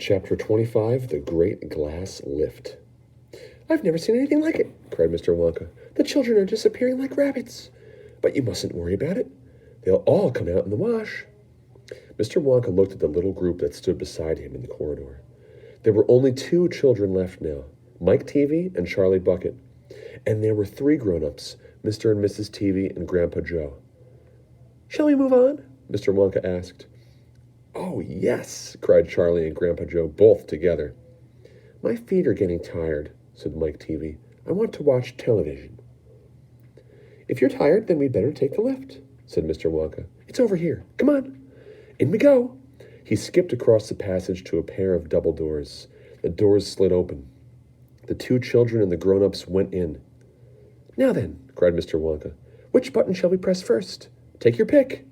Chapter 25, The Great Glass Lift. "I've never seen anything like it," cried Mr. Wonka. "The children are disappearing like rabbits. But you mustn't worry about it. They'll all come out in the wash." Mr. Wonka looked at the little group that stood beside him in the corridor. There were only 2 children left now, Mike Teavee and Charlie Bucket. And there were 3 grown-ups, Mr. and Mrs. Teavee and Grandpa Joe. "Shall we move on?" Mr. Wonka asked. "Oh, yes," cried Charlie and Grandpa Joe, both together. "My feet are getting tired," said Mike Teavee. "I want to watch television." "If you're tired, then we'd better take the lift," said Mr. Wonka. "It's over here. Come on." In we go. He skipped across the passage to a pair of double doors. The doors slid open. The 2 children and the grown-ups went in. "Now then," cried Mr. Wonka, "which button shall we press first? Take your pick."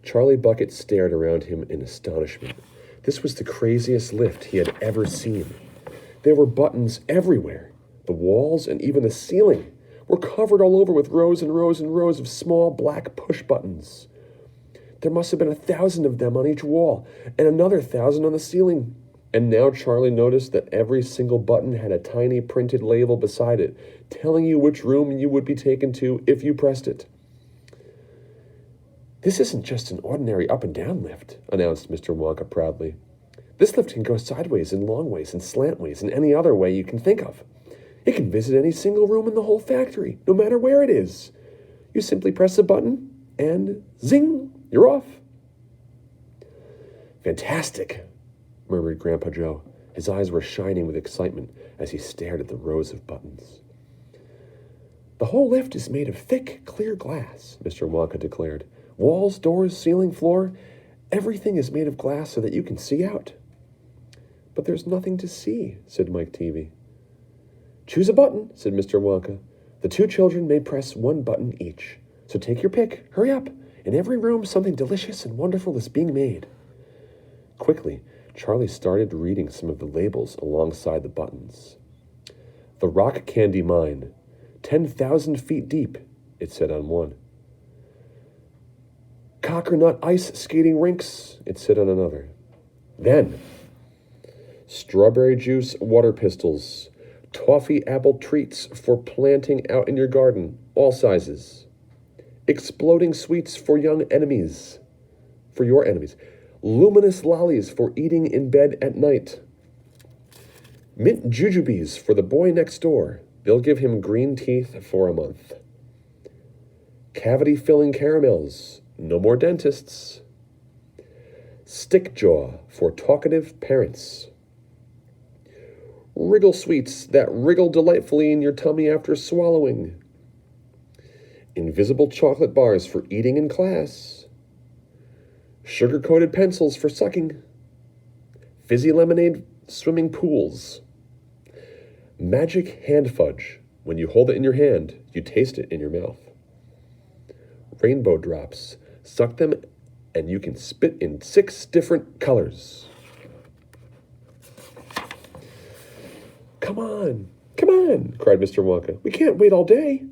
Charlie Bucket stared around him in astonishment. This was the craziest lift he had ever seen. There were buttons everywhere. The walls and even the ceiling were covered all over with rows and rows and rows of small black push buttons. There must have been 1,000 of them on each wall, and another 1,000 on the ceiling. And now Charlie noticed that every single button had a tiny printed label beside it, telling you which room you would be taken to if you pressed it. "This isn't just an ordinary up-and-down lift," announced Mr. Wonka proudly. "This lift can go sideways and long ways and slantways and any other way you can think of. It can visit any single room in the whole factory, no matter where it is. You simply press a button, and zing, you're off." "Fantastic," murmured Grandpa Joe. His eyes were shining with excitement as he stared at the rows of buttons. "The whole lift is made of thick, clear glass," Mr. Wonka declared. "Walls, doors, ceiling, floor, everything is made of glass so that you can see out." "But there's nothing to see," said Mike Teavee. "Choose a button," said Mr. Wonka. "The 2 children may press 1 button each. So take your pick. Hurry up. In every room, something delicious and wonderful is being made." Quickly, Charlie started reading some of the labels alongside the buttons. "The Rock Candy Mine, 10,000 feet deep," it said on one. "Cockernut Ice Skating Rinks," it said on another. Then, "Strawberry Juice Water Pistols, Toffee Apple Treats for planting out in your garden, all sizes. Exploding Sweets for young enemies, for your enemies. Luminous Lollies for eating in bed at night. Mint Jujubes for the boy next door. They'll give him green teeth for a month. Cavity-filling caramels. No more dentists. Stickjaw for talkative parents. Wriggle Sweets that wriggle delightfully in your tummy after swallowing. Invisible chocolate bars for eating in class. Sugar-coated pencils for sucking. Fizzy lemonade swimming pools. Magic hand fudge. When you hold it in your hand, you taste it in your mouth. Rainbow drops. Suck them and you can spit in 6 different colors. Come on, cried Mr. Wonka. "We can't wait all day."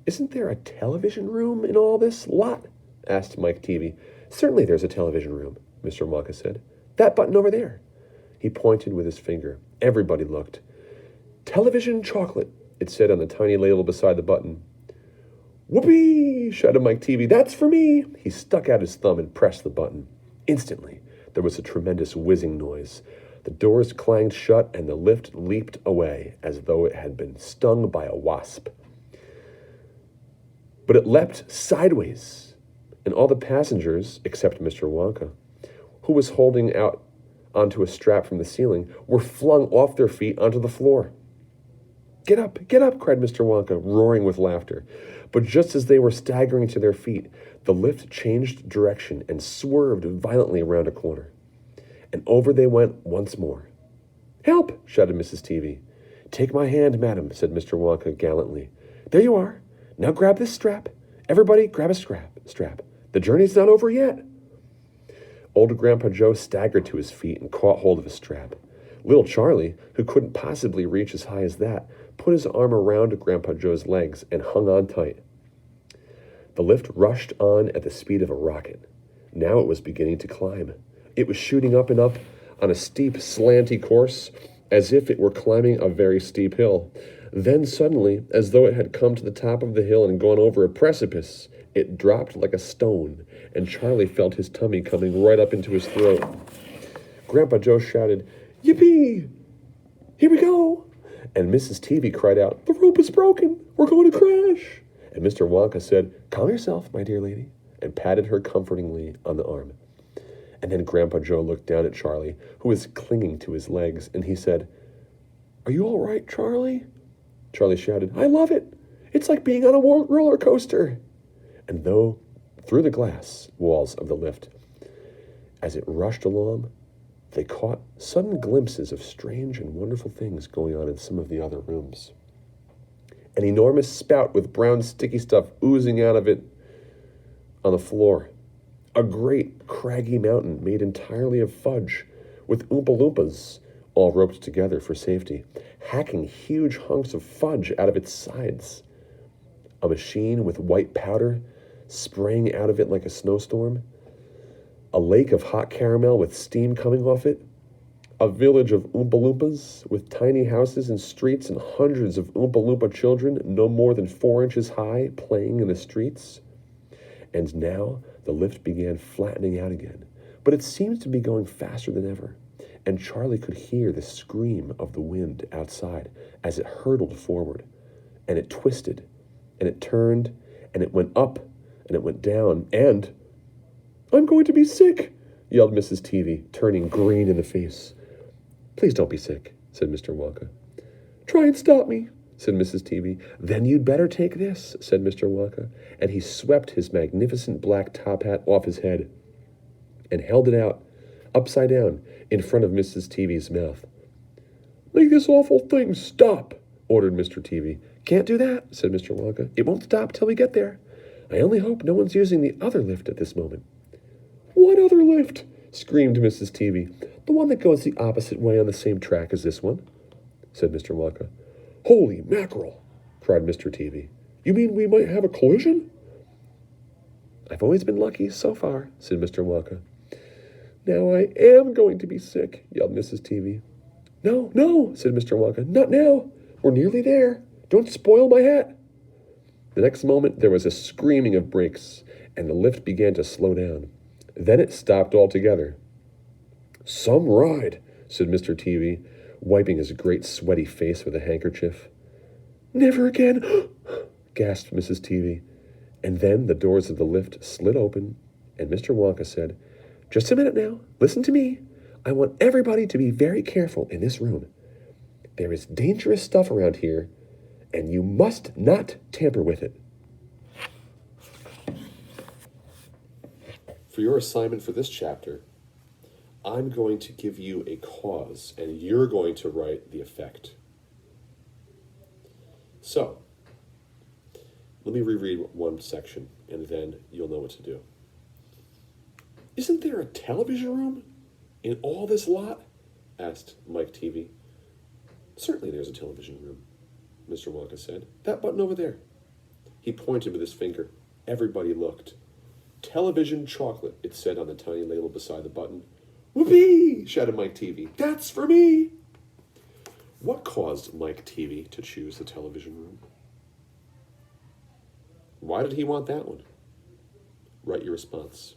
"Isn't there a television room in all this lot?" asked Mike Teavee. "Certainly there's a television room," Mr. Wonka said. "That button over there." He pointed with his finger. Everybody looked. "Television chocolate," it said on the tiny label beside the button. "Whoopee!" shouted Mike Teavee. "That's for me!" He stuck out his thumb and pressed the button. Instantly, there was a tremendous whizzing noise. The doors clanged shut and the lift leaped away as though it had been stung by a wasp. But it leapt sideways, and all the passengers, except Mr. Wonka, who was holding out onto a strap from the ceiling, were flung off their feet onto the floor. Get up, cried Mr. Wonka, roaring with laughter. But just as they were staggering to their feet, the lift changed direction and swerved violently around a corner. And over they went once more. "Help!" shouted Mrs. Teavee. "Take my hand, madam," said Mr. Wonka gallantly. "There you are. Now grab this strap. Everybody grab a strap. The journey's not over yet." Old Grandpa Joe staggered to his feet and caught hold of a strap. Little Charlie, who couldn't possibly reach as high as that, put his arm around Grandpa Joe's legs and hung on tight. The lift rushed on at the speed of a rocket. Now it was beginning to climb. It was shooting up and up on a steep, slanty course, as if it were climbing a very steep hill. Then suddenly, as though it had come to the top of the hill and gone over a precipice, it dropped like a stone, and Charlie felt his tummy coming right up into his throat. Grandpa Joe shouted, "Yippee! Here we go!" And Mrs. Teavee cried out, "The rope is broken! We're going to crash!" And Mr. Wonka said, "Calm yourself, my dear lady," and patted her comfortingly on the arm. And then Grandpa Joe looked down at Charlie, who was clinging to his legs, and he said, "Are you all right, Charlie?" Charlie shouted, "I love it! It's like being on a roller coaster!" And though through the glass walls of the lift, as it rushed along, they caught sudden glimpses of strange and wonderful things going on in some of the other rooms. An enormous spout with brown sticky stuff oozing out of it on the floor. A great craggy mountain made entirely of fudge, with Oompa Loompas all roped together for safety, hacking huge hunks of fudge out of its sides. A machine with white powder spraying out of it like a snowstorm. A lake of hot caramel with steam coming off it. A village of Oompa Loompas with tiny houses and streets and hundreds of Oompa Loompa children no more than 4 inches high playing in the streets. And now the lift began flattening out again, but it seemed to be going faster than ever, and Charlie could hear the scream of the wind outside as it hurtled forward, and it twisted, and it turned, and it went up, and it went down, and... "I'm going to be sick," yelled Mrs. Teavee, turning green in the face. "Please don't be sick," said Mr. Wonka. "Try and stop me," said Mrs. Teavee. "Then you'd better take this," said Mr. Wonka, and he swept his magnificent black top hat off his head and held it out, upside down, in front of Mrs. Teavee's mouth. "Make this awful thing stop," ordered Mr. Teavee. "Can't do that," said Mr. Wonka. "It won't stop till we get there. I only hope no one's using the other lift at this moment." "What other lift?" screamed Mrs. Teavee. "The one that goes the opposite way on the same track as this one," said Mr. Wonka. "Holy mackerel!" cried Mr. Teavee. "You mean we might have a collision?" "I've always been lucky so far," said Mr. Wonka. "Now I am going to be sick," yelled Mrs. Teavee. "No, no," said Mr. Wonka. "Not now. We're nearly there. Don't spoil my hat." The next moment there was a screaming of brakes, and the lift began to slow down. Then it stopped altogether. "Some ride," said Mr. Teavee, wiping his great sweaty face with a handkerchief. "Never again," gasped Mrs. Teavee. And then the doors of the lift slid open, and Mr. Wonka said, "Just a minute now. Listen to me. I want everybody to be very careful in this room. There is dangerous stuff around here, and you must not tamper with it." For your assignment for this chapter, I'm going to give you a cause, and you're going to write the effect. So, let me reread one section, and then you'll know what to do. "Isn't there a television room in all this lot?" asked Mike Teavee. "Certainly there's a television room," Mr. Wonka said. "That button over there." He pointed with his finger. Everybody looked. "Television chocolate," it said on the tiny label beside the button. "Whoopee!" shouted Mike Teavee. "That's for me!" What caused Mike Teavee to choose the television room? Why did he want that one? Write your response.